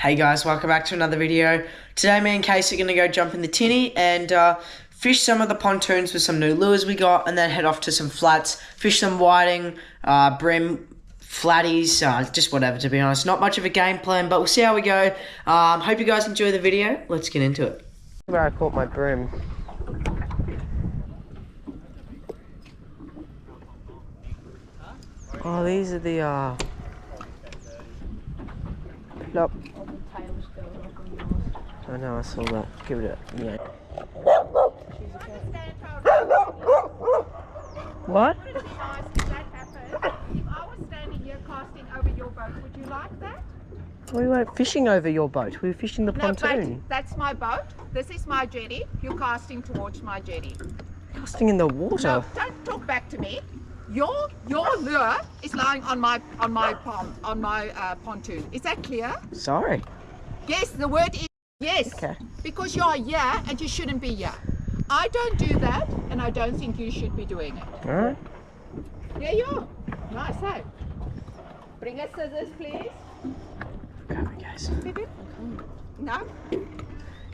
Hey guys, welcome back to another video. Today me and Casey are going to go jump in the tinny and fish some of the pontoons with some new lures we got, and then head off to some flats, fish some whiting, brim, flatties, just whatever, to be honest. Not much of a game plan, but we'll see how we go. Hope you guys enjoy the video. Let's get into it. Where I caught my brim. Oh, these are the nope. I know, I saw that. Give it a yeah. What? Would it be nice if that happened? If I was standing here casting over your boat, would you like that? We weren't fishing over your boat. We were fishing the pontoon. No, that's my boat. This is my jetty. You're casting towards my jetty. Casting in the water? No, don't talk back to me. Your lure is lying on my pontoon. Is that clear? Sorry. Yes, the word is yes. Okay. Because you're here and you shouldn't be here. I don't do that, and I don't think you should be doing it. All right. There you are. Nice, hey? Bring us scissors, please. Grab it, guys. No?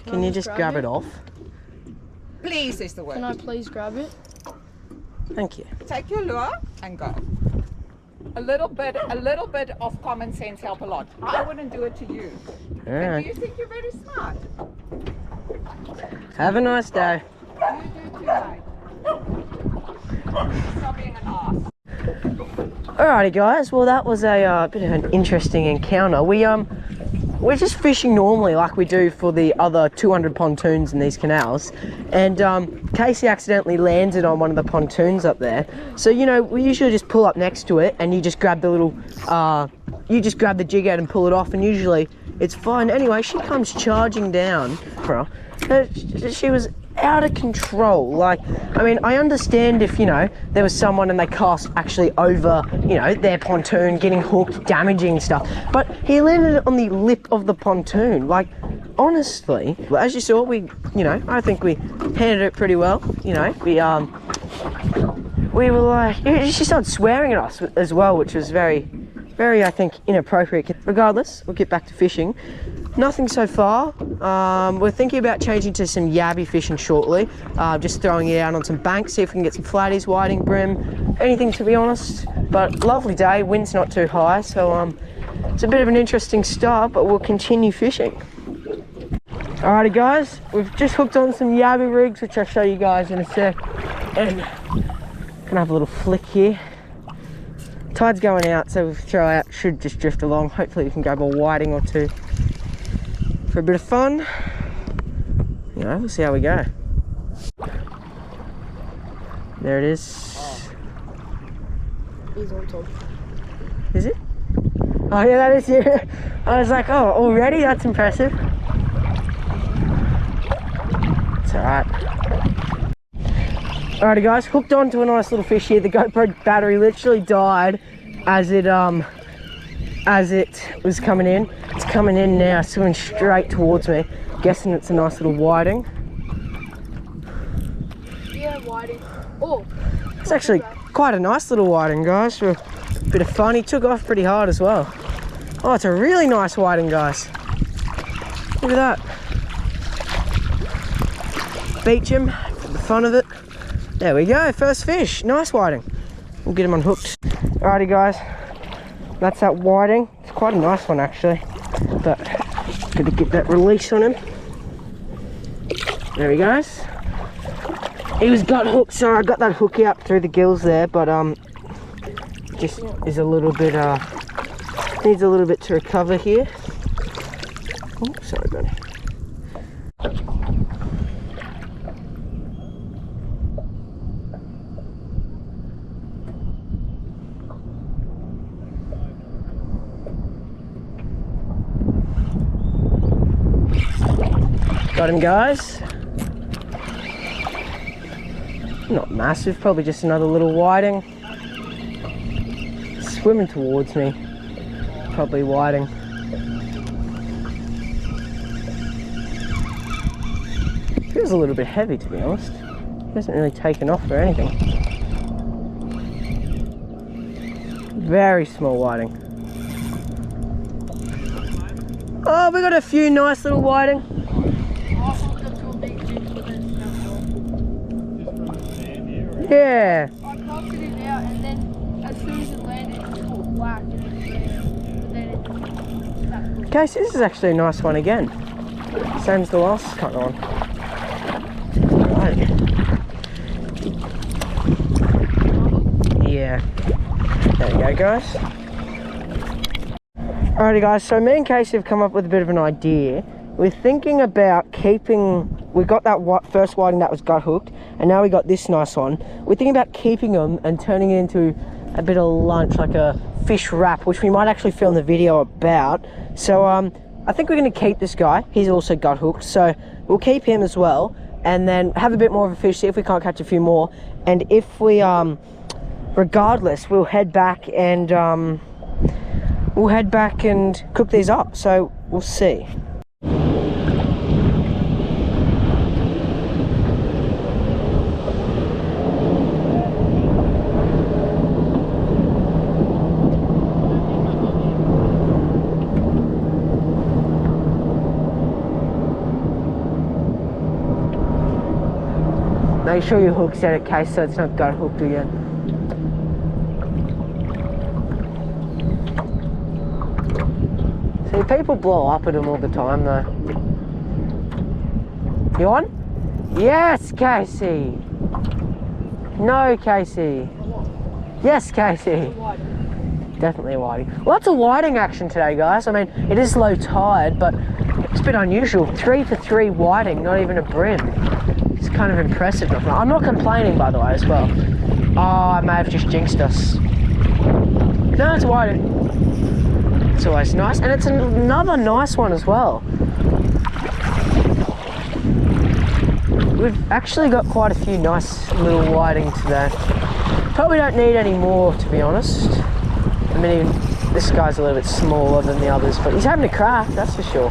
Can you just grab it off? Please is the word. Can I please grab it? Thank you. Take your lure and go. A little bit of common sense help a lot. I wouldn't do it to you. All And right. do you think you're very smart? Have a nice day. You do too, mate. Stop being an ass. Alrighty, guys. Well, that was a bit of an interesting encounter. We're just fishing normally like we do for the other 200 pontoons in these canals, and Casey accidentally landed on one of the pontoons up there. So, you know, we usually just pull up next to it and you just grab the little you just grab the jig out and pull it off, and usually it's fine. Anyway, she comes charging down. She was out of control. Like, I mean, I understand if, you know, there was someone and they cast actually over, you know, their pontoon, getting hooked, damaging stuff, but he landed on the lip of the pontoon. Like, honestly, as you saw, we, you know, I think we handled it pretty well. You know, we were like, she started swearing at us as well, which was very, I think, inappropriate. Regardless, we'll get back to fishing. Nothing so far. We're thinking about changing to some yabby fishing shortly. Just throwing it out on some banks, see if we can get some flatties, whiting, brim, anything, to be honest. But lovely day, wind's not too high, so it's a bit of an interesting start, but we'll continue fishing. Alrighty, guys, we've just hooked on some yabby rigs, which I'll show you guys in a sec. And gonna have a little flick here. Tide's going out, so we'll throw out, should just drift along. Hopefully we can grab a whiting or two for a bit of fun. You know, we'll see how we go. There it is. He's on top. Is it? Oh yeah, that is you. I was like, oh, already? That's impressive. It's alright. Alrighty, guys, hooked onto a nice little fish here. The GoPro battery literally died as it was coming in. It's coming in now, swimming straight towards me. Guessing it's a nice little whiting. Yeah, whiting. Oh, It's actually quite a nice little whiting, guys, for a bit of fun. He took off pretty hard as well. Oh, it's a really nice whiting, guys. Look at that. Beach him for the fun of it. There we go, first fish. Nice whiting. We'll get him unhooked. Alrighty, guys. That's that whiting. It's quite a nice one, actually. But gotta get that release on him. There he goes. He was gut hooked, so I got that hook out through the gills there, but just is a little bit needs a little bit to recover here. Oh, sorry, buddy. Got him, guys. Not massive, probably just another little whiting. Swimming towards me. Probably whiting. Feels a little bit heavy, to be honest. He hasn't really taken off or anything. Very small whiting. Oh, we got a few nice little whiting. I hooked up to a big jig with it. Yeah. I casted it out and then as soon as it landed, it just got whacked and it ran. But then it just snapped. Okay, so this is actually a nice one again. Same as the last cut on. Right. Yeah. There we go, guys. Alrighty, guys. So me and Casey have come up with a bit of an idea. We're thinking about keeping. We got that first whiting that was gut hooked, and now we got this nice one. We're thinking about keeping them and turning it into a bit of lunch, like a fish wrap, which we might actually film the video about. So I think we're going to keep this guy. He's also gut hooked, so we'll keep him as well, and then have a bit more of a fish, see if we can't catch a few more. And if we regardless, we'll head back and cook these up. So we'll see. Make sure your hook's at it, Case, so it's not gut hooked again. See, people blow up at them all the time, though. You on? Yes, Casey. No, Casey. Yes, Casey. Definitely a whiting. Lots of whiting action today, guys. I mean, it is low tide, but it's a bit unusual. 3 for 3 whiting, not even a brim. It's kind of impressive. I'm not complaining, by the way, as well. Oh, I may have just jinxed us. No, it's whiting. It's always nice, and it's another nice one as well. We've actually got quite a few nice little whiting today. Probably don't need any more, to be honest. I mean, even this guy's a little bit smaller than the others, but he's having a crack, that's for sure.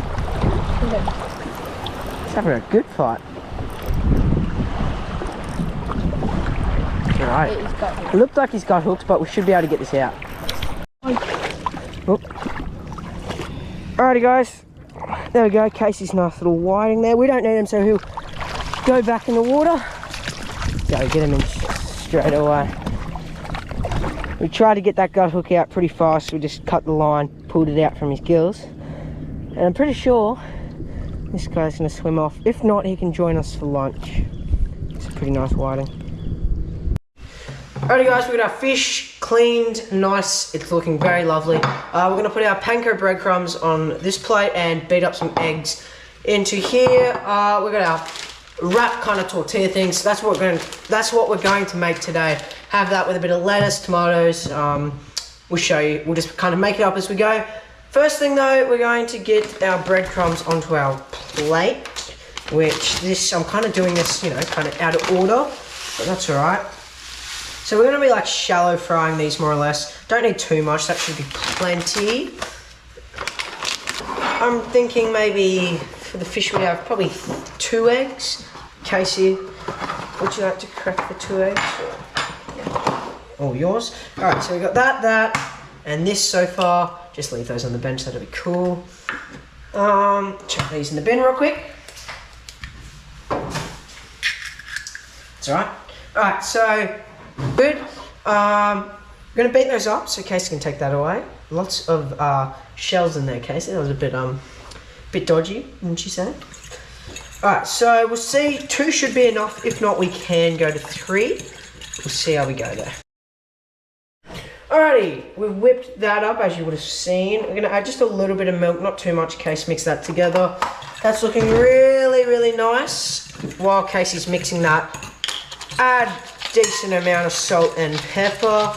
He's having a good fight. Alright, it looked like he's got hooked, but we should be able to get this out. Oop. Alrighty, guys, there we go. Casey's nice little whiting there. We don't need him, so he'll go back in the water. Go get him in straight away. We tried to get that gut hook out pretty fast. We just cut the line, pulled it out from his gills, and I'm pretty sure this guy's going to swim off. If not, he can join us for lunch. It's a pretty nice whiting. Alrighty, guys, we got our fish cleaned, nice. It's looking very lovely. We're going to put our panko breadcrumbs on this plate and beat up some eggs into here. We've got our wrap kind of tortilla things. So that's what we're going to make today. Have that with a bit of lettuce, tomatoes. We'll show you. We'll just kind of make it up as we go. First thing though, we're going to get our breadcrumbs onto our plate, which I'm kind of doing this, you know, kind of out of order, but that's all right. So we're going to be like shallow frying these more or less. Don't need too much, that should be plenty. I'm thinking maybe for the fish we have probably 2 eggs. Casey, would you like to crack the 2 eggs? All yours. Alright, so we got that, and this so far. Just leave those on the bench, that'll be cool. Chuck these in the bin real quick. It's alright. Alright, so good. I'm gonna beat those up so Casey can take that away. Lots of shells in there, Casey. That was a bit dodgy, wouldn't you say? Alright, so we'll see. 2 should be enough. If not, we can go to 3. We'll see how we go there. Alrighty, we've whipped that up as you would have seen. We're gonna add just a little bit of milk, not too much. Casey, mix that together. That's looking really, really nice. While Casey's mixing that, add decent amount of salt and pepper.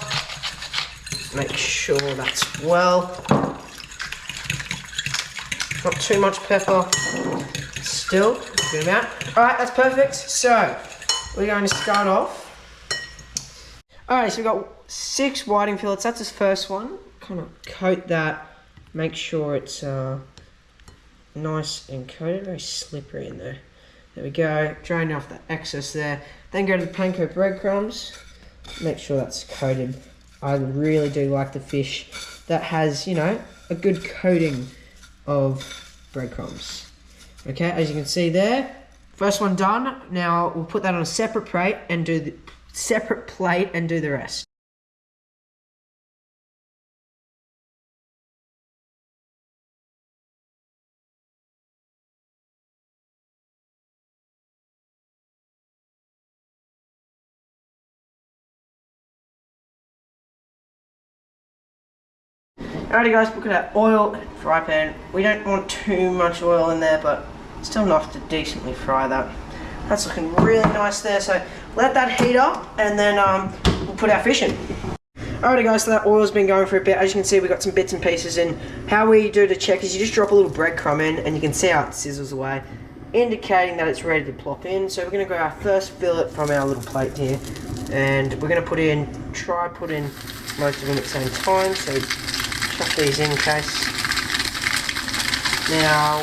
Make sure that's well. Not too much pepper. Still, good amount. Alright, that's perfect. So, we're going to start off. Alright, so we've got 6 whiting fillets. That's his first one. Kind of coat that. Make sure it's nice and coated. Very slippery in there. There we go. Drain off the excess there. Then go to the panko breadcrumbs. Make sure that's coated. I really do like the fish that has, you know, a good coating of breadcrumbs. Okay, as you can see there, first one done. Now we'll put that on a separate plate and do the rest. Alrighty guys, look at that oil fry pan. We don't want too much oil in there, but still enough to decently fry that. That's looking really nice there, so let that heat up and then we'll put our fish in. Alrighty guys, so that oil's been going for a bit. As you can see, we've got some bits and pieces in. How we do to check is you just drop a little breadcrumb in and you can see how it sizzles away, indicating that it's ready to plop in. So we're going to grab our first fillet from our little plate here, and we're going to put in most of them at the same time. So chuck these in case. Now,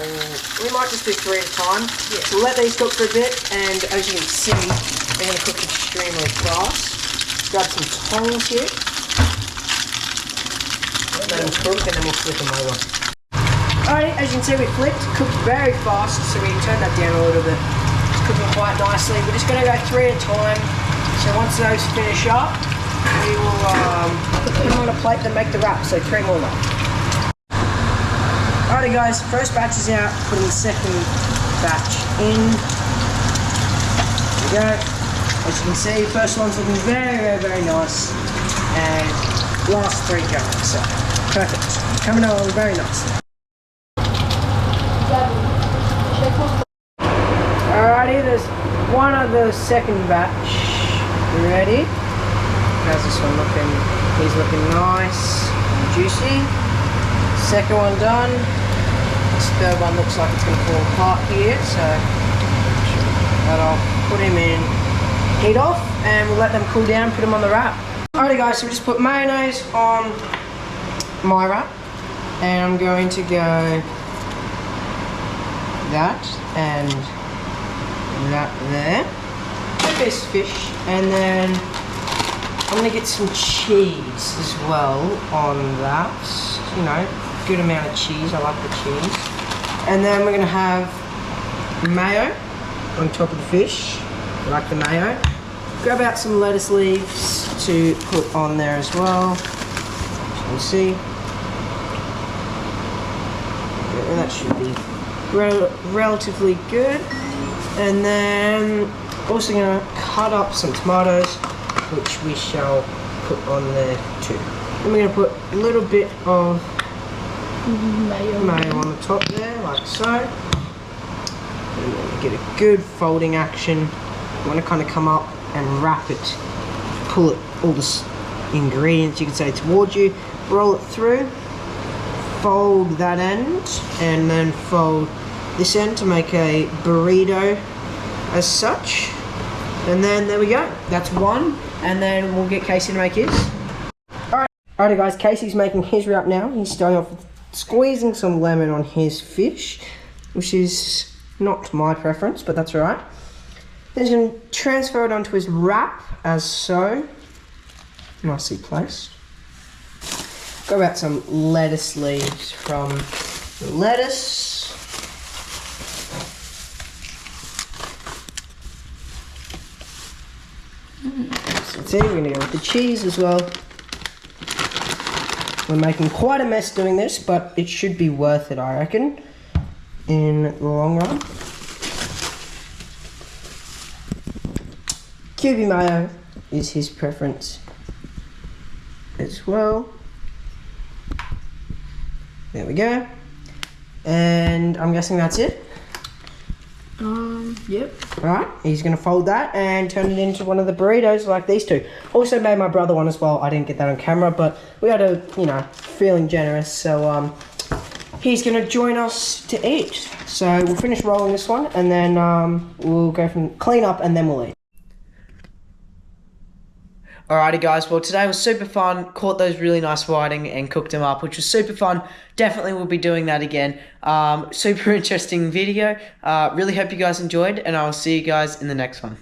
we might just do 3 at a time. Yeah. We'll let these cook for a bit, and as you can see, they're going to cook extremely fast. Grab some tongs here. Let them cook, and then we'll flip them over. Alright, as you can see, we flipped, cooked very fast, so we can turn that down a little bit. It's cooking quite nicely. We're just going to go 3 at a time. So once those finish up, we will put them on a plate that make the wrap, so 3 more left. Alrighty guys, first batch is out, putting the second batch in. There we go. As you can see, first one's looking very nice, and last 3 going, so perfect. Coming along very nicely. Alrighty, there's one of the second batch ready. How's this one looking? He's looking nice and juicy. Second one done. This third one looks like it's going to fall apart here, so I'll put him in, heat off, and we'll let them cool down, put them on the wrap. Alrighty guys, so we just put mayonnaise on my wrap, and I'm going to go that and that there. A piece of fish, and then I'm going to get some cheese as well on that, you know. Good amount of cheese, I like the cheese. And then we're going to have mayo on top of the fish. I like the mayo. Grab out some lettuce leaves to put on there as well. As you can see. And that should be relatively good. And then also going to cut up some tomatoes, which we shall put on there too. Then we're going to put a little bit of mayo on the top there, like so. And then get a good folding action. You want to kind of come up and wrap it, pull it, all the ingredients you can say towards you, roll it through, fold that end, and then fold this end to make a burrito as such. And then there we go, that's one, and then we'll get Casey to make his. Alrighty guys, Casey's making his wrap now. He's starting off with squeezing some lemon on his fish, which is not my preference, but that's alright. Then he's going to transfer it onto his wrap, as so. Nicely placed. Go about some lettuce leaves from the lettuce. So see, we're going to go with the cheese as well. We're making quite a mess doing this, but it should be worth it, I reckon, in the long run. QB mayo is his preference as well. There we go. And I'm guessing that's it. Yep. Alright, he's going to fold that and turn it into one of the burritos like these two. Also made my brother one as well. I didn't get that on camera, but we had a, you know, feeling generous. So he's going to join us to eat. So we'll finish rolling this one and then we'll go from clean up and then we'll eat. Alrighty guys, well today was super fun, caught those really nice whiting and cooked them up, which was super fun. Definitely will be doing that again. Super interesting video. Really hope you guys enjoyed, and I will see you guys in the next one.